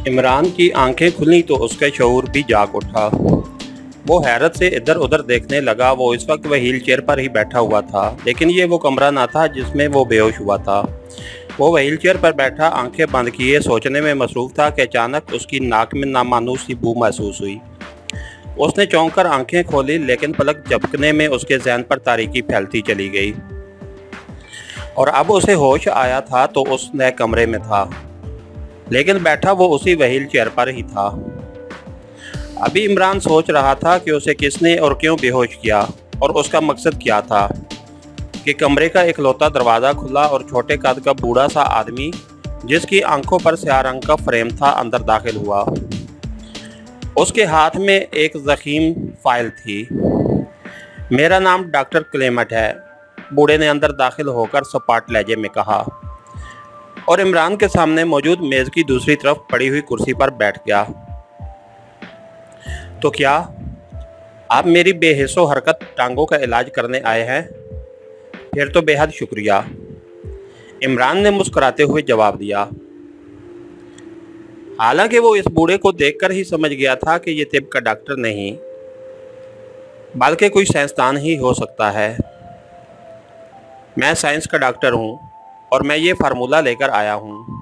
इमरान की आंखें खुली तो उसका शऊर भी जाग उठा। वो हैरत से इधर उधर देखने लगा। वो इस वक्त वह व्हील चेयर पर ही बैठा हुआ था, लेकिन ये वो कमरा ना था जिसमें वो बेहोश हुआ था। वो व्हील चेयर पर बैठा आंखें बंद किए सोचने में मसरूफ़ था कि अचानक उसकी नाक में नामानूस सी बू महसूस हुई। उसने चौंक कर आंखें खोली, लेकिन पलक झपकने में उसके जहन पर तारीकी फैलती चली गई और अब उसे होश आया था तो उस नए कमरे में था, लेकिन बैठा वो उसी व्हील चेयर पर ही था। अभी इमरान सोच रहा था कि उसे किसने और क्यों बेहोश किया और उसका मकसद क्या था कि कमरे का इकलौता दरवाज़ा खुला और छोटे कद का बूढ़ा सा आदमी जिसकी आंखों पर स्याह रंग का फ्रेम था अंदर दाखिल हुआ। उसके हाथ में एक ज़ख़ीम फाइल थी। मेरा नाम डॉक्टर क्लेमेंट है, बूढ़े ने अंदर दाखिल होकर सपाट लहजे में कहा और इमरान के सामने मौजूद मेज़ की दूसरी तरफ पड़ी हुई कुर्सी पर बैठ गया। तो क्या आप मेरी बेहिस्सो हरकत टांगों का इलाज करने आए हैं? फिर तो बेहद शुक्रिया, इमरान ने मुस्कुराते हुए जवाब दिया। हालांकि वो इस बूढ़े को देखकर ही समझ गया था कि ये तिब का डॉक्टर नहीं बल्कि कोई साइंसदान ही हो सकता है। मैं साइंस का डॉक्टर हूँ और मैं ये फार्मूला लेकर आया हूँ।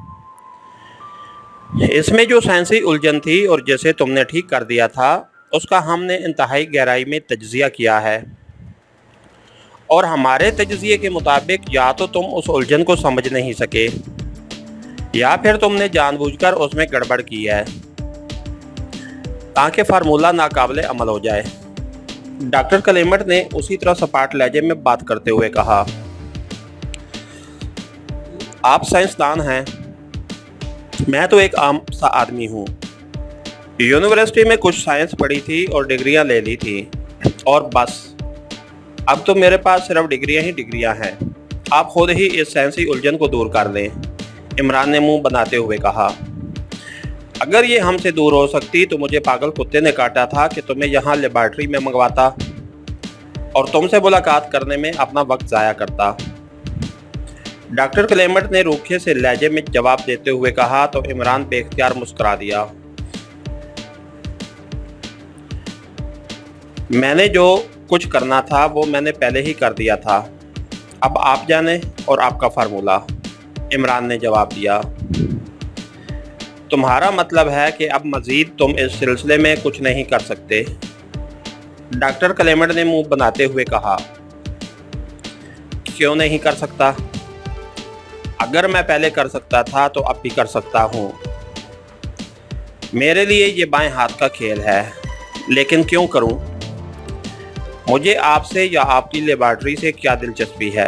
इसमें जो साइंसी उलझन थी और जिसे तुमने ठीक कर दिया था उसका हमने इंतहाई गहराई में तज्ज़िया किया है और हमारे तज्ज़िये के मुताबिक या तो तुम उस उलझन को समझ नहीं सके या फिर तुमने जानबूझकर उसमें गड़बड़ की है ताकि फार्मूला नाकाबिले अमल हो जाए। डॉक्टर क्लेमेंट ने उसी तरह सपाट लहजे में बात करते हुए कहा, आप साइंसदान हैं, मैं तो एक आम सा आदमी हूँ। यूनिवर्सिटी में कुछ साइंस पढ़ी थी और डिग्रियाँ ले ली थी और बस अब तो मेरे पास सिर्फ डिग्रियाँ ही डिग्रियाँ हैं। आप खुद ही इस साइंसी उलझन को दूर कर लें, इमरान ने मुंह बनाते हुए कहा। अगर ये हमसे दूर हो सकती तो मुझे पागल कुत्ते ने काटा था कि तुम्हें यहाँ लेबॉर्ट्री में मंगवाता और तुमसे मुलाकात करने में अपना वक्त ज़ाया करता। डॉक्टर क्लेमेंट ने रूखे से लहजे में जवाब देते हुए कहा तो इमरान बेख्तियार मुस्कुरा दिया। मैंने जो कुछ करना था वो मैंने पहले ही कर दिया था, अब आप जाने और आपका फार्मूला, इमरान ने जवाब दिया। तुम्हारा मतलब है कि अब मज़ीद तुम इस सिलसिले में कुछ नहीं कर सकते? डॉक्टर क्लेमेंट ने मुंह बनाते हुए कहा। क्यों नहीं कर सकता? अगर मैं पहले कर सकता था तो अब भी कर सकता हूँ। मेरे लिए ये बाएं हाथ का खेल है, लेकिन क्यों करूँ? मुझे आपसे या आपकी लेबॉर्ट्री से क्या दिलचस्पी है?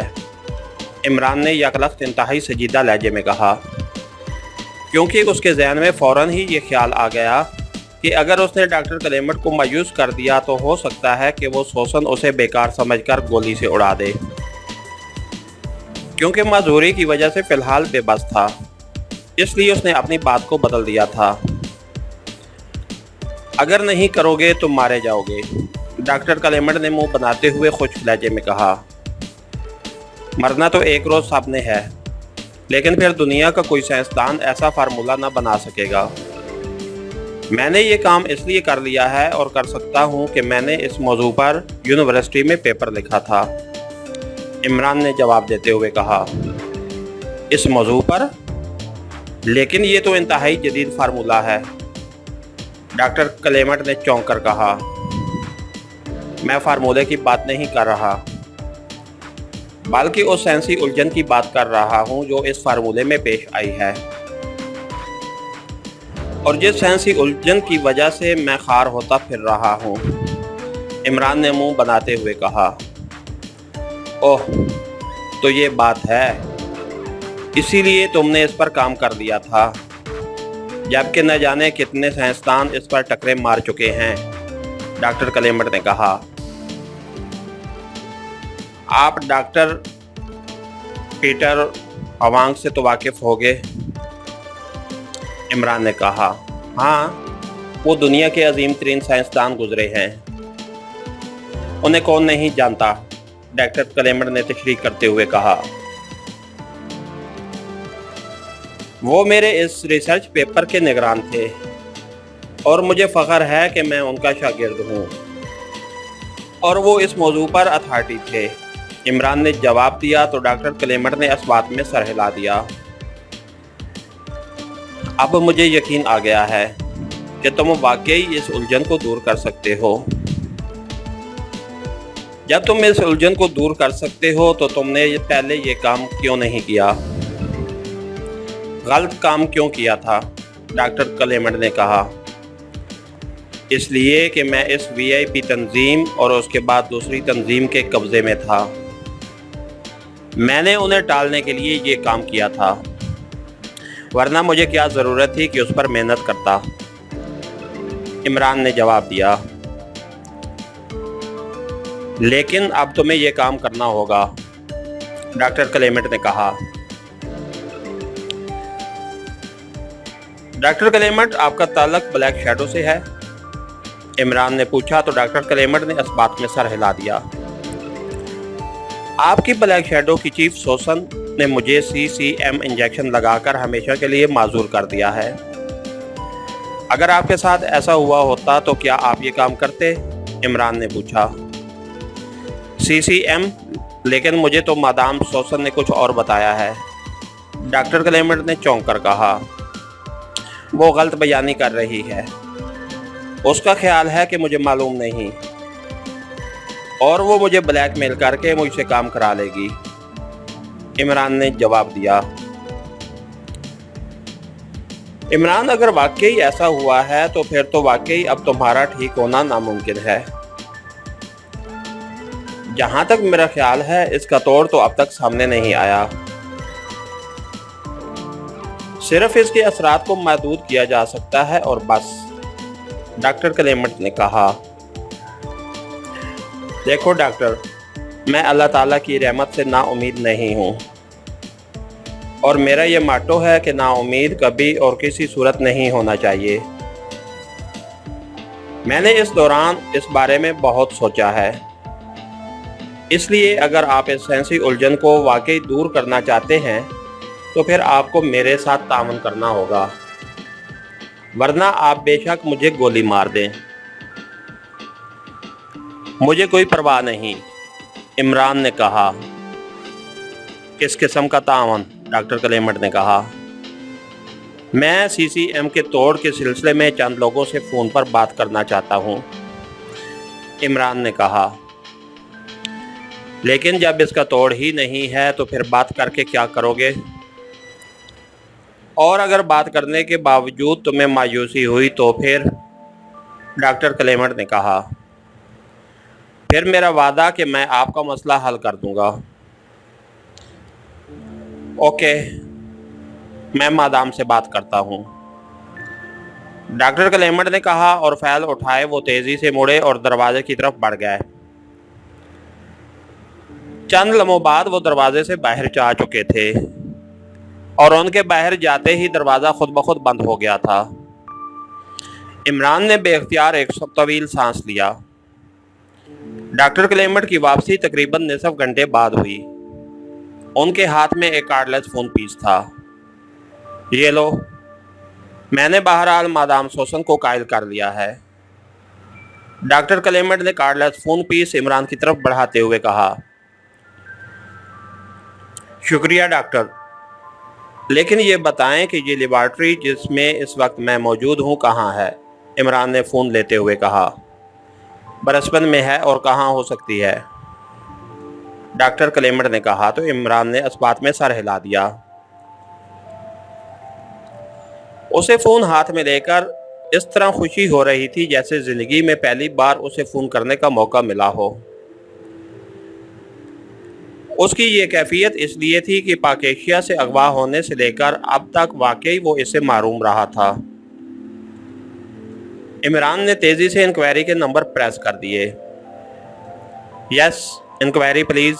इमरान ने यकलख्त इंतहाई संजीदा लहजे में कहा, क्योंकि उसके जहन में फ़ौरन ही ये ख्याल आ गया कि अगर उसने डॉक्टर क्लेमेंट को मायूस कर दिया तो हो सकता है कि वो सोसन उसे बेकार समझकर गोली से उड़ा दे, क्योंकि मजबूरी की वजह से फ़िलहाल बेबस था। इसलिए उसने अपनी बात को बदल दिया था। अगर नहीं करोगे तो मारे जाओगे, डॉक्टर क्लेमेंट ने मुंह बनाते हुए खुश्क लहजे में कहा। मरना तो एक रोज़ सबने है, लेकिन फिर दुनिया का कोई साइंसदान ऐसा फार्मूला ना बना सकेगा। मैंने ये काम इसलिए कर लिया है और कर सकता हूँ कि मैंने इस मौजू पर यूनिवर्सिटी में पेपर लिखा था, इमरान ने जवाब देते हुए कहा। इस मौजू पर? लेकिन ये तो इंतहाई जदीद फार्मूला है, डॉक्टर क्लेमेंट ने चौंक कर कहा। मैं फार्मूले की बात नहीं कर रहा, बल्कि उस साइंसी उलझन की बात कर रहा हूँ जो इस फार्मूले में पेश आई है और जिस साइंसी उलझन की वजह से मैं खार होता फिर रहा हूँ, इमरान ने मुंह बनाते हुए कहा। ओह, तो ये बात है, इसीलिए तुमने इस पर काम कर दिया था, जबकि न जाने कितने साइंसदान इस पर टकरे मार चुके हैं, डॉक्टर क्लेमेंट ने कहा। आप डॉक्टर पीटर अवांग से तो वाकिफ़ होगे, इमरान ने कहा। हाँ, वो दुनिया के अजीम तरीन साइंसदान गुजरे हैं, उन्हें कौन नहीं जानता, डॉक्टर क्लेमेंट ने तशरीह करते हुए कहा। وہ میرے اس ریسرچ پیپر کے نگران تھے اور مجھے فخر ہے کہ میں ان کا شاگرد ہوں اور وہ اس موضوع پر اتھارٹی تھے۔ عمران نے جواب دیا تو ڈاکٹر کلیمٹ نے اس بات میں سر ہلا دیا۔ اب مجھے یقین آ گیا ہے کہ تم واقعی اس الجھن کو دور کر سکتے ہو۔ جب تم اس الجھن کو دور کر سکتے ہو تو تم نے پہلے یہ کام کیوں نہیں کیا؟ غلط کام کیوں کیا تھا؟ ڈاکٹر کلیمٹ نے کہا۔ اس لیے کہ میں اس وی آئی پی تنظیم اور اس کے بعد دوسری تنظیم کے قبضے میں تھا۔ میں نے انہیں ٹالنے کے لیے یہ کام کیا تھا، ورنہ مجھے کیا ضرورت تھی کہ اس پر محنت کرتا؟ عمران نے جواب دیا۔ لیکن اب تمہیں یہ کام کرنا ہوگا، ڈاکٹر کلیمٹ نے کہا۔ ڈاکٹر کلیمٹ، آپ کا تعلق بلیک شیڈو سے ہے؟ عمران نے پوچھا تو ڈاکٹر کلیمٹ نے اس بات میں سر ہلا دیا۔ آپ کی بلیک شیڈو کی چیف سوسن نے مجھے CCM انجیکشن لگا کر ہمیشہ کے لیے معذور کر دیا ہے۔ اگر آپ کے ساتھ ایسا ہوا ہوتا تو کیا آپ یہ کام کرتے؟ عمران نے پوچھا۔ CCM؟ لیکن مجھے تو مادام سوسن نے کچھ اور بتایا ہے، ڈاکٹر کلیمٹ نے چونک کر کہا۔ وہ غلط بیانی کر رہی ہے۔ اس کا خیال ہے کہ مجھے معلوم نہیں اور وہ مجھے بلیک میل کر کے مجھ سے کام کرا لے گی، عمران نے جواب دیا۔ عمران، اگر واقعی ایسا ہوا ہے تو پھر تو واقعی اب تمہارا ٹھیک ہونا ناممکن ہے۔ جہاں تک میرا خیال ہے اس کا توڑ تو اب تک سامنے نہیں آیا، صرف اس کے اثرات کو محدود کیا جا سکتا ہے اور بس، ڈاکٹر کلیمٹ نے کہا۔ دیکھو ڈاکٹر، میں اللہ تعالیٰ کی رحمت سے نا امید نہیں ہوں اور میرا یہ ماٹو ہے کہ نا امید کبھی اور کسی صورت نہیں ہونا چاہیے۔ میں نے اس دوران اس بارے میں بہت سوچا ہے، اس لیے اگر آپ اس سائنسی الجھن کو واقعی دور کرنا چاہتے ہیں تو پھر آپ کو میرے ساتھ تعاون کرنا ہوگا، ورنہ آپ بے شک مجھے گولی مار دیں۔ مجھے کوئی پرواہ نہیں، عمران نے کہا۔ کس قسم کا تعاون؟ ڈاکٹر کلیمٹ نے کہا۔ میں CCM کے توڑ کے سلسلے میں چند لوگوں سے فون پر بات کرنا چاہتا ہوں، عمران نے کہا۔ لیکن جب اس کا توڑ ہی نہیں ہے تو پھر بات کر کے کیا کرو گے؟ اور اگر بات کرنے کے باوجود تمہیں مایوسی ہوئی تو پھر؟ ڈاکٹر کلیمٹ نے کہا۔ پھر میرا وعدہ کہ میں آپ کا مسئلہ حل کر دوں گا۔ اوکے، میں مادام سے بات کرتا ہوں، ڈاکٹر کلیمٹ نے کہا اور فائل اٹھائے وہ تیزی سے مڑے اور دروازے کی طرف بڑھ گئے۔ چند لمحوں بعد وہ دروازے سے باہر جا چکے تھے اور ان کے باہر جاتے ہی دروازہ خود بخود بند ہو گیا تھا۔ عمران نے بے اختیار ایک طویل سانس لیا۔ ڈاکٹر کلیمٹ کی واپسی تقریباً نصف گھنٹے بعد ہوئی۔ ان کے ہاتھ میں ایک کارڈ لیس فون پیس تھا۔ یہ لو، میں نے بہرحال مادام سوسن کو قائل کر لیا ہے، ڈاکٹر کلیمٹ نے کارڈ لیس فون پیس عمران کی طرف بڑھاتے ہوئے کہا۔ شکریہ ڈاکٹر، لیکن یہ بتائیں کہ یہ لیبارٹری جس میں اس وقت میں موجود ہوں کہاں ہے؟ عمران نے فون لیتے ہوئے کہا۔ برسبن میں ہے، اور کہاں ہو سکتی ہے؟ ڈاکٹر کلیمٹ نے کہا تو عمران نے اس بات میں سر ہلا دیا۔ اسے فون ہاتھ میں لے کر اس طرح خوشی ہو رہی تھی جیسے زندگی میں پہلی بار اسے فون کرنے کا موقع ملا ہو۔ اس کی یہ کیفیت اس لیے تھی کہ پاک ایشیا سے اغوا ہونے سے لے کر اب تک واقعی وہ اس سے محروم رہا تھا۔ عمران نے تیزی سے انکوائری کے نمبر پریس کر دیے۔ یس، انکوائری پلیز۔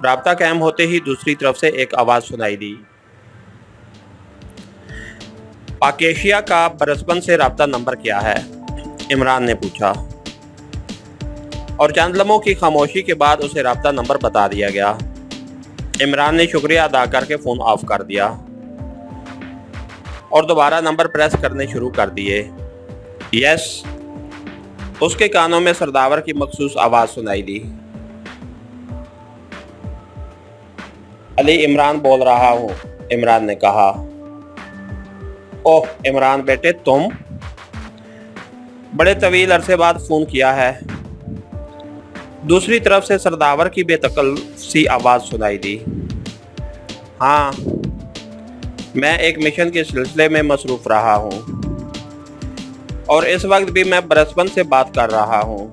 رابطہ قائم ہوتے ہی دوسری طرف سے ایک آواز سنائی دی۔ پاک ایشیا کا برسبن سے رابطہ نمبر کیا ہے؟ عمران نے پوچھا، اور چند لمحوں کی خاموشی کے بعد اسے رابطہ نمبر بتا دیا گیا۔ عمران نے شکریہ ادا کر کے فون آف کر دیا۔ और दोबारा नंबर प्रेस करने शुरू कर दिए। यस, उसके कानों में सरदावर की मखसूस आवाज़ सुनाई दी। अली इमरान बोल रहा हूँ, इमरान ने कहा। ओह इमरान बेटे, तुम बड़े तवील अरसे बाद फ़ोन किया है। दूसरी तरफ से सरदावर की बेतकल सी आवाज़ सुनाई दी। हाँ, मैं एक मिशन के सिलसिले में मसरूफ़ रहा हूँ और इस वक्त भी मैं ब्रिस्बेन से बात कर रहा हूँ,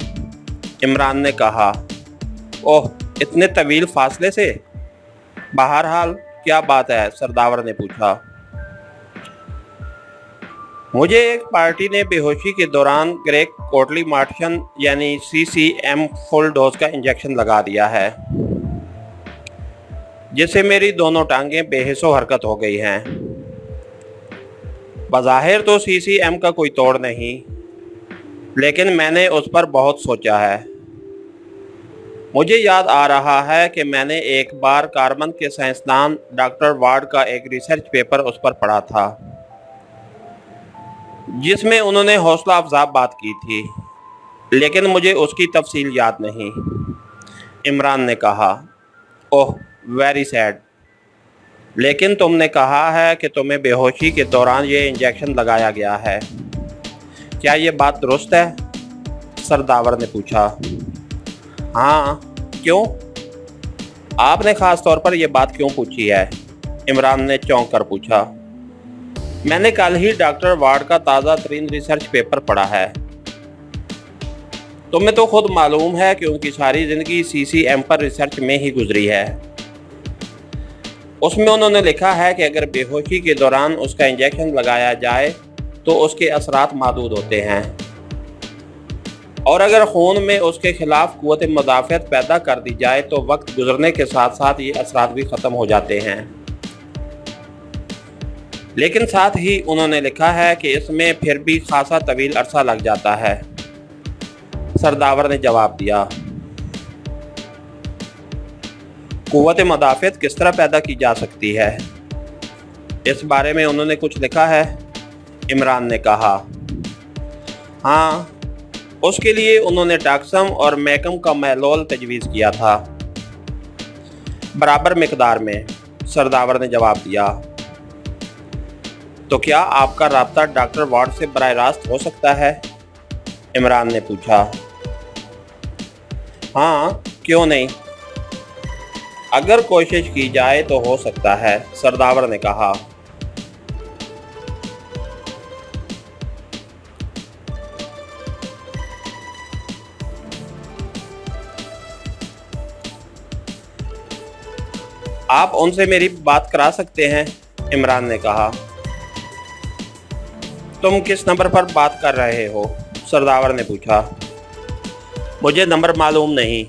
इमरान ने कहा। ओह, इतने तवील फासले से? बहरहाल क्या बात है, सरदावर ने पूछा। मुझे एक पार्टी ने बेहोशी के दौरान ग्रेग कोटली मार्शन यानी CCM फुल डोज का इंजेक्शन लगा दिया है, जिससे मेरी दोनों टांगें बेहिस्सो हरकत हो गई हैं। बज़ाहिर तो CCM का कोई तोड़ नहीं, लेकिन मैंने उस पर बहुत सोचा है। मुझे याद आ रहा है कि मैंने एक बार कार्बन के साइंसदान डॉक्टर वार्ड का एक रिसर्च पेपर उस पर पढ़ा था, जिसमें उन्होंने हौसला अफजा बात की थी, लेकिन मुझे उसकी तफसील याद नहीं, इमरान ने कहा। ओह वेरी सैड, लेकिन तुमने कहा है कि तुम्हें बेहोशी के दौरान ये इंजेक्शन लगाया गया है, क्या ये बात दुरुस्त है? सरदावर ने पूछा। हाँ, क्यों? आपने ख़ास तौर पर यह बात क्यों पूछी है? इमरान ने चौंक कर पूछा। मैंने कल ही डॉक्टर वार्ड का ताज़ा तरीन रिसर्च पेपर पढ़ा है। तुम्हें तो खुद मालूम है कि उनकी सारी ज़िंदगी CCM पर रिसर्च में ही गुजरी है। उसमें उन्होंने लिखा है कि अगर बेहोशी के दौरान उसका इंजेक्शन लगाया जाए तो उसके असरात महदूद होते हैं, और अगर खून में उसके खिलाफ कुव्वत मुदाफ़अत पैदा कर दी जाए तो वक्त गुजरने के साथ साथ ये असरात भी ख़त्म हो जाते हैं। लेकिन साथ ही उन्होंने लिखा है कि इसमें फिर भी खासा तवील अरसा लग जाता है, सरदावर ने जवाब दिया। कुव्वत मुदाफ़अत किस तरह पैदा की जा सकती है, इस बारे में उन्होंने कुछ लिखा है? इमरान ने कहा। हाँ, उसके लिए उन्होंने टाक्सम और मैकम का मैलोल तजवीज़ किया था, बराबर मिकदार में, सरदावर ने जवाब दिया। तो क्या आपका राब्ता डॉक्टर वार्ड से बराह रास्त हो सकता है? इमरान ने पूछा। हाँ, क्यों नहीं, अगर कोशिश की जाए तो हो सकता है, सरदावर ने कहा। आप उनसे मेरी बात करा सकते हैं, इमरान ने कहा। तुम किस नंबर पर बात कर रहे हो? सरदावर ने पूछा। मुझे नंबर मालूम नहीं,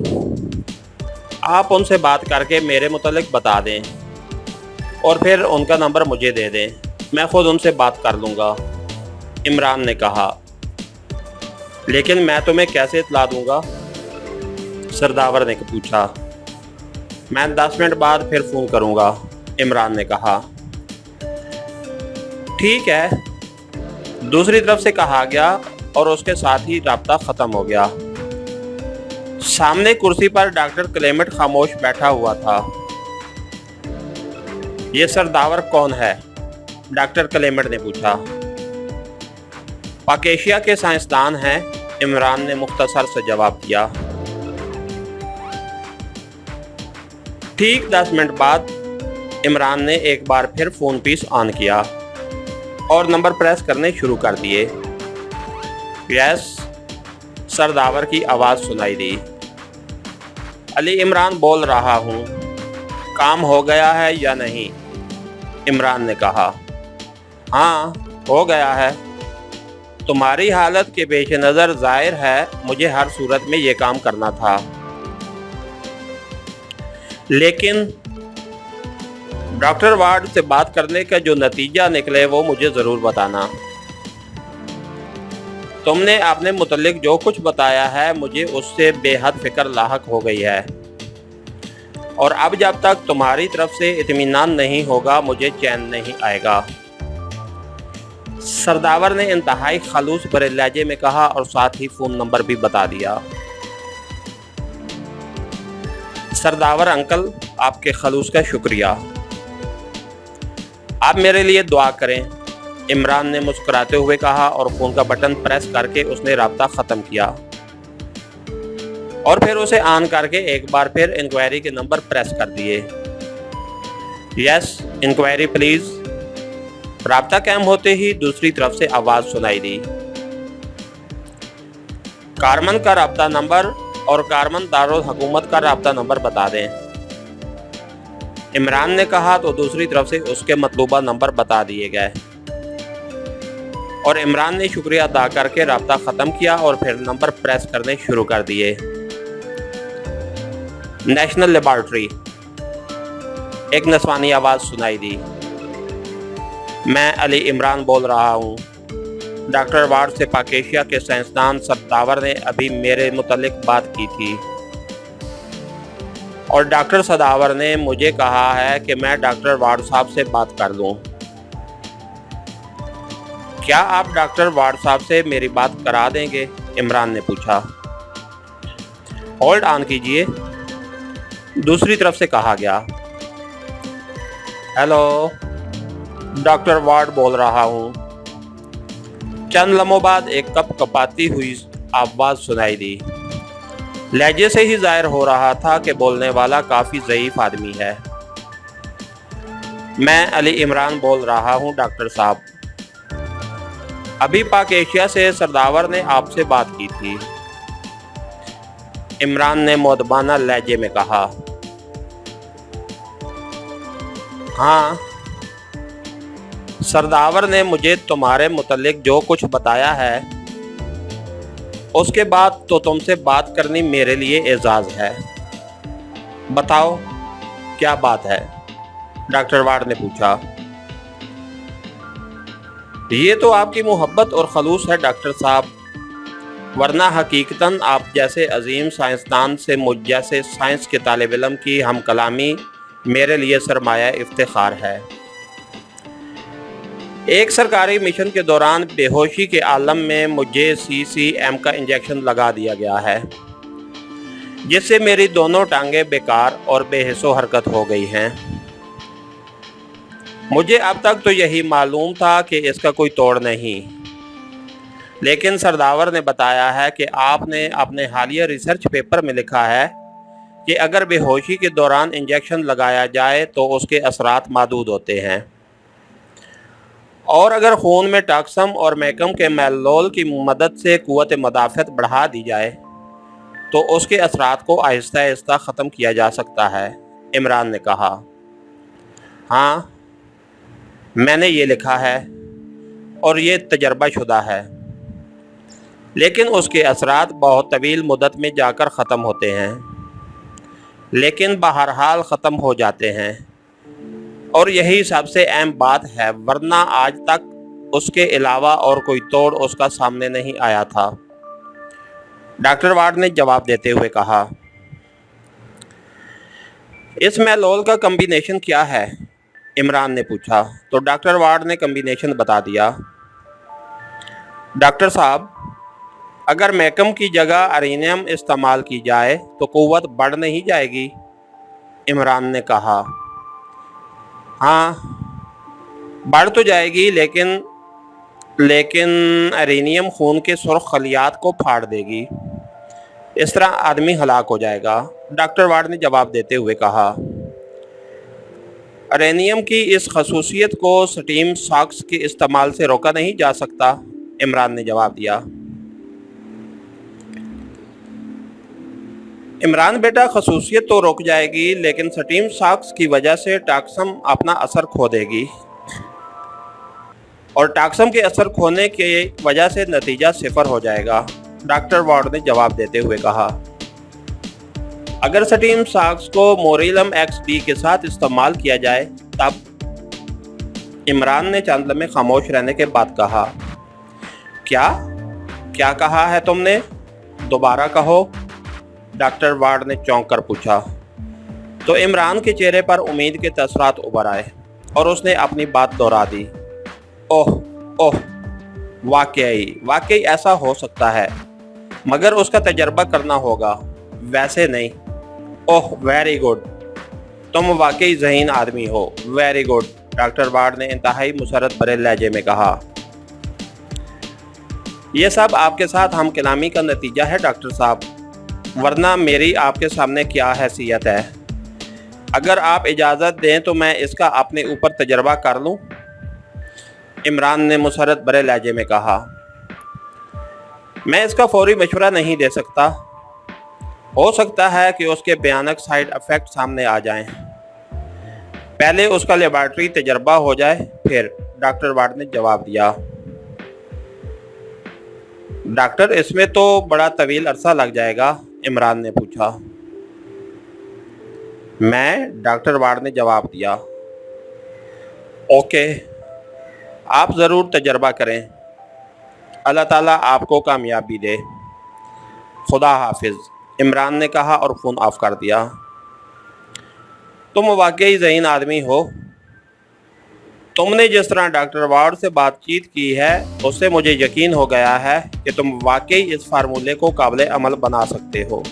आप उनसे बात करके मेरे मुतल्लिक बता दें और फिर उनका नंबर मुझे दे दें, मैं ख़ुद उनसे बात कर लूँगा, इमरान ने कहा। लेकिन मैं तुम्हें कैसे इत्तला दूँगा? सरदावर ने पूछा। मैं 10 मिनट बाद फिर फ़ोन करूँगा, इमरान ने कहा। ठीक है, दूसरी तरफ से कहा गया और उसके साथ ही राब्ता ख़त्म हो गया। सामने कुर्सी पर डॉक्टर क्लेमेंट खामोश बैठा हुआ था। ये सरदावर कौन है? डॉक्टर क्लेमेंट ने पूछा। पाकेशिया के साइंसदान हैं, इमरान ने मुख्तसर से जवाब दिया। ठीक 10 मिनट बाद इमरान ने एक बार फिर फ़ोन पीस ऑन किया और नंबर प्रेस करने शुरू कर दिए। यस, सरदावर की आवाज़ सुनाई दी। अली इमरान बोल रहा हूँ, काम हो गया है या नहीं? इमरान ने कहा। हाँ, हो गया है। तुम्हारी हालत के पेश नज़र ज़ाहिर है मुझे हर सूरत में ये काम करना था, लेकिन डॉक्टर वार्ड से बात करने का जो नतीजा निकले वो मुझे ज़रूर बताना। तुमने अपने मुतल्लिक जो कुछ बताया है मुझे उससे बेहद फ़िक्र लाहक हो गई है, और अब जब तक तुम्हारी तरफ से इत्मीनान नहीं होगा मुझे चैन नहीं आएगा। सरदावर ने इंतहाई खलूस भरे लहजे में कहा और साथ ही फोन नंबर भी बता दिया। सरदावर अंकल, आपके खलूस का शुक्रिया। आप मेरे लिए दुआ करें, इमरान ने मुस्कुराते हुए कहा और फोन का बटन प्रेस करके उसने राब्ता ख़त्म किया और फिर उसे ऑन करके एक बार फिर इंक्वायरी के नंबर प्रेस कर दिए। Yes, enquiry please. राब्ता कायम होते ही दूसरी तरफ से आवाज सुनाई दी। कारमन का राब्ता नंबर और कारमन दारुल हुकूमत का राब्ता नंबर बता दें। इमरान ने कहा तो दूसरी तरफ से उसके मतलूबा नंबर बता दिए गए और इमरान ने शुक्रिया अदा करके राब्ता ख़त्म किया और फिर नंबर प्रेस करने शुरू कर दिए। नेशनल लेबॉर्ट्री, एक नस्वानी आवाज़ सुनाई दी। मैं अली इमरान बोल रहा हूँ। डॉक्टर वार्ड से पाकेशिया के साइंसदान सरदावर ने अभी मेरे मुतल्लिक बात की थी और डॉक्टर सदावर ने मुझे कहा है कि मैं डॉक्टर वार्ड साहब से बात कर लूँ। क्या आप डॉक्टर वार्ड साहब से मेरी बात करा देंगे? इमरान ने पूछा। होल्ड ऑन कीजिए, दूसरी तरफ से कहा गया। हेलो, डॉक्टर वार्ड बोल रहा हूँ। चंद लम्हों बाद एक कपाती हुई आवाज़ सुनाई दी। लहजे से ही जाहिर हो रहा था कि बोलने वाला काफ़ी ज़ईफ़ आदमी है। मैं अली इमरान बोल रहा हूँ डॉक्टर साहब। अभी पाक एशिया से सरदावर ने आपसे बात की थी, इमरान ने मुअद्दबाना लहजे में कहा। हाँ, सरदावर ने मुझे तुम्हारे मुतल्लिक जो कुछ बताया है उसके बाद तो तुमसे बात करनी मेरे लिए एजाज़ है। बताओ क्या बात है? डॉक्टर वार्ड ने पूछा। ये तो आपकी मोहब्बत और खलूस है डॉक्टर साहब, वरना हकीकतन आप जैसे अजीम साइंसदान से मुझ जैसे साइंस के तालिब इल्म की हम कलामी मेरे लिए सरमाया इफ्तिखार है। एक सरकारी मिशन के दौरान बेहोशी के आलम में मुझे CCM का इंजेक्शन लगा दिया गया है, जिससे मेरी दोनों टांगें बेकार और बेहिस्सो हरकत हो गई हैं। मुझे अब तक तो यही मालूम था कि इसका कोई तोड़ नहीं, लेकिन सरदावर ने बताया है कि आपने अपने हालिया रिसर्च पेपर में लिखा है कि अगर बेहोशी के दौरान इंजेक्शन लगाया जाए तो उसके असरात मादूद होते हैं और अगर खून में टॉक्सम और मैकम के मैलोल की मदद से कुव्वत मदाफ़त बढ़ा दी जाए तो उसके असरात को आहिस्ता आहिस्ता ख़त्म किया जा सकता है, इमरान ने कहा। हाँ, मैंने ये लिखा है और ये तजर्बा शुदा है, लेकिन उसके असरात बहुत तवील मुद्दत में जाकर ख़त्म होते हैं, लेकिन बहरहाल ख़त्म हो जाते हैं और यही सबसे अहम बात है, वरना आज तक उसके अलावा और कोई तोड़ उसका सामने नहीं आया था। डॉक्टर वार्ड ने जवाब देते हुए कहा। इस मैलोल का कम्बिनेशन क्या है? इमरान ने पूछा तो डॉक्टर वार्ड ने कम्बिनेशन बता दिया। डॉक्टर साहब, अगर मैकम की जगह अरेनियम इस्तेमाल की जाए तो कुव्वत बढ़ नहीं जाएगी? इमरान ने कहा। हाँ, बढ़ तो जाएगी, लेकिन अरेनियम खून के सुर्ख खलियात को फाड़ देगी। इस तरह आदमी हलाक हो जाएगा, डॉक्टर वार्ड ने जवाब देते हुए कहा। अरेनियम की इस खसूसियत को स्टीम सॉक्स के इस्तेमाल से रोका नहीं जा सकता, इमरान ने जवाब दिया। इमरान बेटा, खसूसियत तो रुक जाएगी, लेकिन स्टीम सॉक्स की वजह से टॉक्सम अपना असर खो देगी और टॉक्सम के असर खोने की वजह से नतीजा सिफर हो जाएगा, डॉक्टर वार्ड ने जवाब देते हुए कहा। अगर स्टीम सॉक्स को मोरिलम XD के साथ इस्तेमाल किया जाए तब? इमरान ने चंद लम्हे खामोश रहने के बाद कहा। क्या कहा है तुमने? दोबारा कहो, डॉक्टर वार्ड ने चौंक कर पूछा। तो इमरान के चेहरे पर उम्मीद के तसरात उभर आए और उसने अपनी बात दोहरा दी। ओह, वाकई ऐसा हो सकता है, मगर उसका तजर्बा करना होगा, वैसे नहीं। ओह वेरी गुड, तुम वाकई ज़हीन आदमी हो, वेरी गुड, डॉक्टर वार्ड ने इंतहाई मुसरत भरे लहजे में कहा। यह सब आपके साथ हम कलामी का नतीजा है डॉक्टर साहब, वरना मेरी आपके सामने क्या हैसियत है। अगर आप इजाज़त दें तो मैं इसका अपने ऊपर तजर्बा कर लूं, इमरान ने मुसरत भरे लहजे में कहा। मैं इसका फौरी मशवरा नहीं दे सकता, हो सकता है कि उसके भयानक साइड इफ़ेक्ट सामने आ जाएं। पहले उसका लेबॉरेटरी तजर्बा हो जाए फिर, डॉक्टर वार्ड ने जवाब दिया। डॉक्टर, इसमें तो बड़ा तवील अरसा लग जाएगा, इमरान ने पूछा। मैं, डॉक्टर वार्ड ने जवाब दिया। ओके, आप ज़रूर तजर्बा करें, अल्लाह ताला आपको कामयाबी दे, खुदा हाफिज़, इमरान ने कहा और फ़ोन ऑफ कर दिया। तुम वाकई ज़हीन आदमी हो, तुमने जिस तरह डॉक्टर वार्ड से बातचीत की है उससे मुझे यकीन हो गया है कि तुम वाकई इस फार्मूले को काबिल अमल बना सकते हो,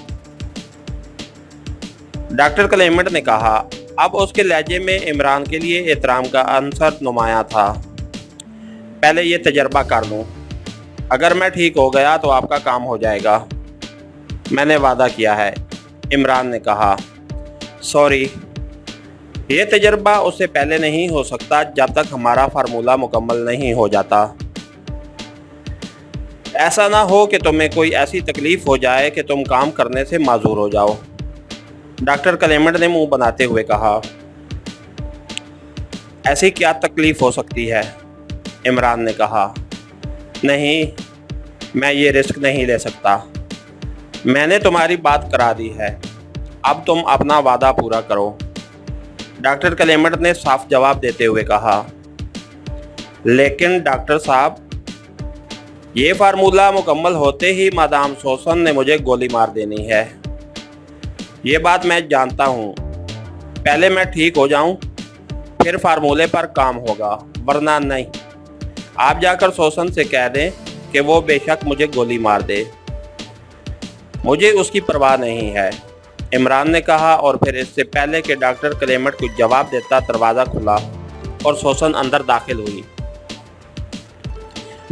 डॉक्टर क्लेमेंट ने कहा। अब उसके लहजे में इमरान के लिए एहतराम का अंसर नुमाया था। पहले ये तजर्बा कर लूँ, अगर मैं ठीक हो गया तो आपका काम हो जाएगा, मैंने वादा किया है, इमरान ने कहा। सॉरी, ये तजर्बा उससे पहले नहीं हो सकता जब तक हमारा फार्मूला मुकम्मल नहीं हो जाता। ऐसा ना हो कि तुम्हें कोई ऐसी तकलीफ़ हो जाए कि तुम काम करने से माजूर हो जाओ, डॉक्टर क्लेमेंट ने मुंह बनाते हुए कहा। ऐसी क्या तकलीफ़ हो सकती है, इमरान ने कहा। नहीं, मैं ये रिस्क नहीं ले सकता, मैंने तुम्हारी बात करा दी है, अब तुम अपना वादा पूरा करो, डॉक्टर क्लेमेंट ने साफ जवाब देते हुए कहा। लेकिन डॉक्टर साहब, ये फार्मूला मुकम्मल होते ही मादाम सोसन ने मुझे गोली मार देनी है। ये बात मैं जानता हूँ, पहले मैं ठीक हो जाऊँ फिर फार्मूले पर काम होगा, वरना नहीं। आप जाकर सोसन से कह दें कि वो बेशक मुझे गोली मार दे, मुझे उसकी परवाह नहीं है, इमरान ने कहा। और फिर इससे पहले कि डॉक्टर क्लेमेंट को जवाब देता दरवाज़ा खुला और सोसन अंदर दाखिल हुई।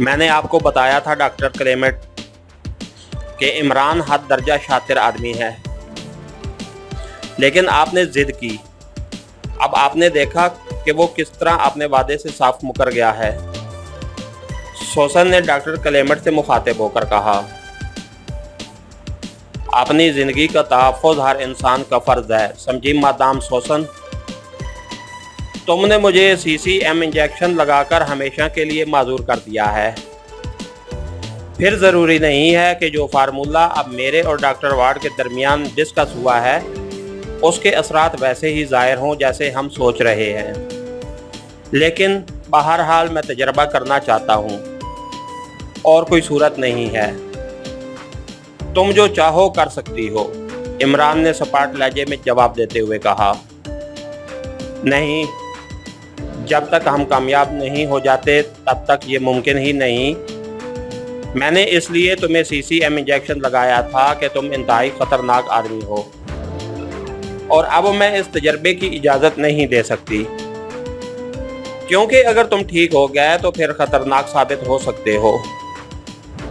मैंने आपको बताया था डॉक्टर क्लेमेंट कि इमरान हद दर्जा शातिर आदमी है, लेकिन आपने ज़िद की। अब आपने देखा कि वो किस तरह अपने वादे से साफ मुकर गया है, सोसन ने डॉक्टर क्लेमेंट से मुखातिब होकर कहा। अपनी ज़िंदगी का तहफ़्फ़ुज़ हर इंसान का फ़र्ज़ है, समझी मादाम सोसन। तुमने मुझे CCM इंजेक्शन लगाकर हमेशा के लिए माजूर कर दिया है, फिर ज़रूरी नहीं है कि जो फार्मूला अब मेरे और डॉक्टर वार्ड के दरमियान डिस्कस हुआ है उसके असरात वैसे ही ज़ाहिर हों जैसे हम सोच रहे हैं। लेकिन बहरहाल मैं तजर्बा करना चाहता हूँ, और कोई सूरत नहीं है। तुम जो चाहो कर सकती हो, इमरान ने सपाट लहजे में जवाब देते हुए कहा। नहीं, जब तक हम कामयाब नहीं हो जाते तब तक ये मुमकिन ही नहीं। मैंने इसलिए तुम्हें CCM इंजेक्शन लगाया था कि तुम इंतहाई ख़तरनाक आदमी हो, और अब मैं इस तजर्बे की इजाज़त नहीं दे सकती, क्योंकि अगर तुम ठीक हो गए तो फिर ख़तरनाक साबित हो सकते हो।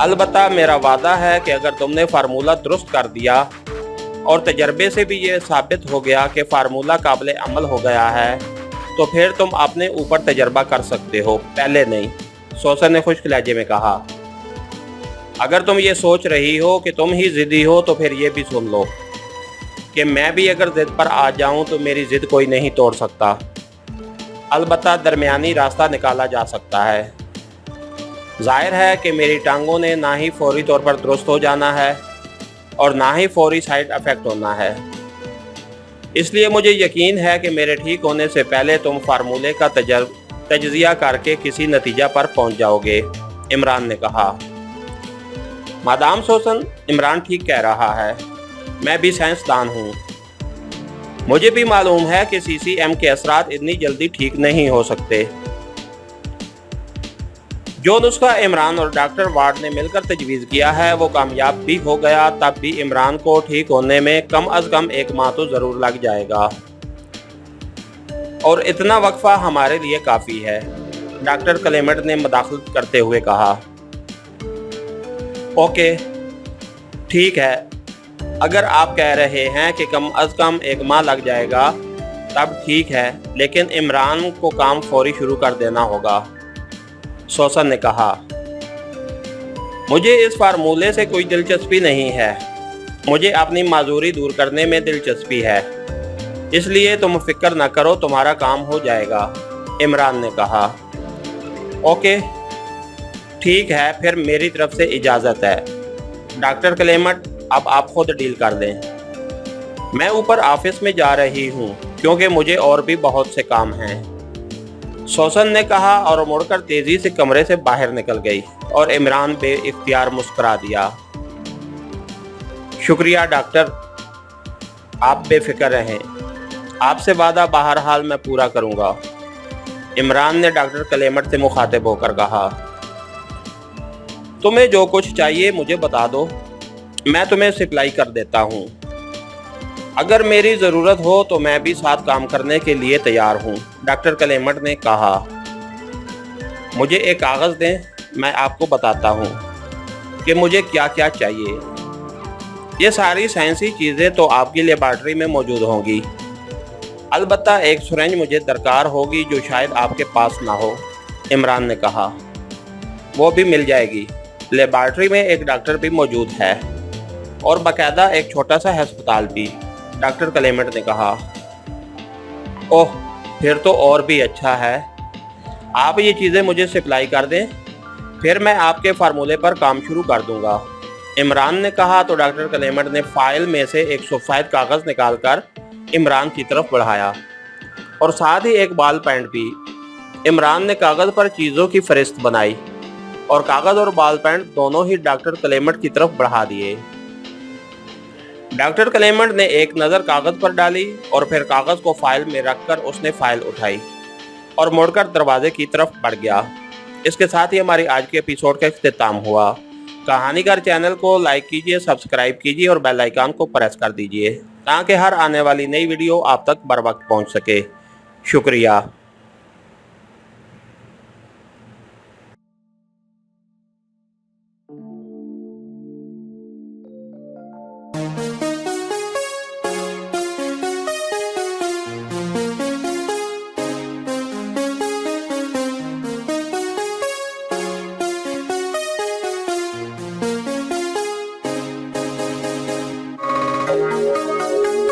अलबत्ता मेरा वादा है कि अगर तुमने फार्मूला दुरुस्त कर दिया और तजर्बे से भी ये साबित हो गया कि फार्मूला काबिल अमल हो गया है, तो फिर तुम अपने ऊपर तजर्बा कर सकते हो, पहले नहीं, सोसन ने खुश्क लहजे में कहा। अगर तुम ये सोच रही हो कि तुम ही ज़िद्दी हो तो फिर ये भी सुन लो कि मैं भी अगर ज़िद पर आ जाऊं तो मेरी ज़िद कोई नहीं तोड़ सकता। अलबत्ता दरमियानी रास्ता निकाला जा सकता है। ज़ाहिर है कि मेरी टांगों ने ना ही फौरी तौर पर दुरुस्त हो जाना है और ना ही फौरी साइड इफ़ेक्ट होना है, इसलिए मुझे यकीन है कि मेरे ठीक होने से पहले तुम फार्मूले का तजज़िया करके किसी नतीजा पर पहुंच जाओगे, इमरान ने कहा। मादाम सोसन, इमरान ठीक कह रहा है, मैं भी साइंसदान हूँ, मुझे भी मालूम है कि CCM के असरात इतनी जल्दी ठीक नहीं हो सकते। जो नुस्खा इमरान और डॉक्टर वार्ड ने मिलकर तजवीज़ किया है वो कामयाब भी हो गया, तब भी इमरान को ठीक होने में कम अज़ कम 1 माह तो ज़रूर लग जाएगा और इतना वक्फा हमारे लिए काफ़ी है, डॉक्टर क्लेमेंट ने मदाखलत करते हुए कहा। ओके, ठीक है, अगर आप कह रहे हैं कि कम अज़ कम 1 माह लग जाएगा तब ठीक है, लेकिन इमरान को काम फौरी शुरू कर देना होगा, सोसन ने कहा। मुझे इस फार्मूले से कोई दिलचस्पी नहीं है, मुझे अपनी माजूरी दूर करने में दिलचस्पी है, इसलिए तुम फिक्र न करो, तुम्हारा काम हो जाएगा, इमरान ने कहा। ओके, ठीक है, फिर मेरी तरफ से इजाज़त है, डॉक्टर क्लेमेंट, अब आप खुद डील कर दें। मैं ऊपर ऑफिस में जा रही हूँ क्योंकि मुझे और भी बहुत से काम हैं, सोसन ने कहा और मुड़कर तेज़ी से कमरे से बाहर निकल गई और इमरान बेइख्तियार मुस्कुरा दिया। शुक्रिया डॉक्टर, आप बेफिक्र रहें, आपसे वादा बहरहाल मैं पूरा करूँगा, इमरान ने डॉक्टर क्लेमेंट से मुखातिब होकर कहा। तुम्हें जो कुछ चाहिए मुझे बता दो, मैं तुम्हें सप्लाई कर देता हूँ। अगर मेरी ज़रूरत हो तो मैं भी साथ काम करने के लिए तैयार हूँ, डॉक्टर क्लेमेंट ने कहा। मुझे एक कागज़ दें, मैं आपको बताता हूँ कि मुझे क्या क्या चाहिए। ये सारी साइंसी चीज़ें तो आपकी लेबॉर्ट्री में मौजूद होंगी, अलबत्ता एक सिरिंज मुझे दरकार होगी जो शायद आपके पास ना हो, इमरान ने कहा। वो भी मिल जाएगी, लेबॉर्ट्री में एक डॉक्टर भी मौजूद है और बाकायदा एक छोटा सा अस्पताल भी, डॉक्टर क्लेमेंट ने कहा। ओह, फिर तो और भी अच्छा है, आप ये चीज़ें मुझे सप्लाई कर दें, फिर मैं आपके फार्मूले पर काम शुरू कर दूंगा, इमरान ने कहा। तो डॉक्टर क्लेमेंट ने फाइल में से एक सफ़ेद कागज़ निकालकर इमरान की तरफ बढ़ाया और साथ ही एक बॉल पेन भी। इमरान ने कागज़ पर चीज़ों की फहरिस्त बनाई और कागज़ और बॉल पेन दोनों ही डॉक्टर क्लेमेंट की तरफ बढ़ा दिए। डॉक्टर क्लेमेंट ने एक नज़र कागज़ पर डाली और फिर कागज़ को फाइल में रखकर उसने फाइल उठाई और मुड़कर दरवाजे की तरफ बढ़ गया। इसके साथ ही हमारी आज के एपिसोड का इख्तिताम हुआ। कहानीगर चैनल को लाइक कीजिए, सब्सक्राइब कीजिए और बेल आइकन को प्रेस कर दीजिए ताकि हर आने वाली नई वीडियो आप तक बर वक्त पहुँच सके। शुक्रिया।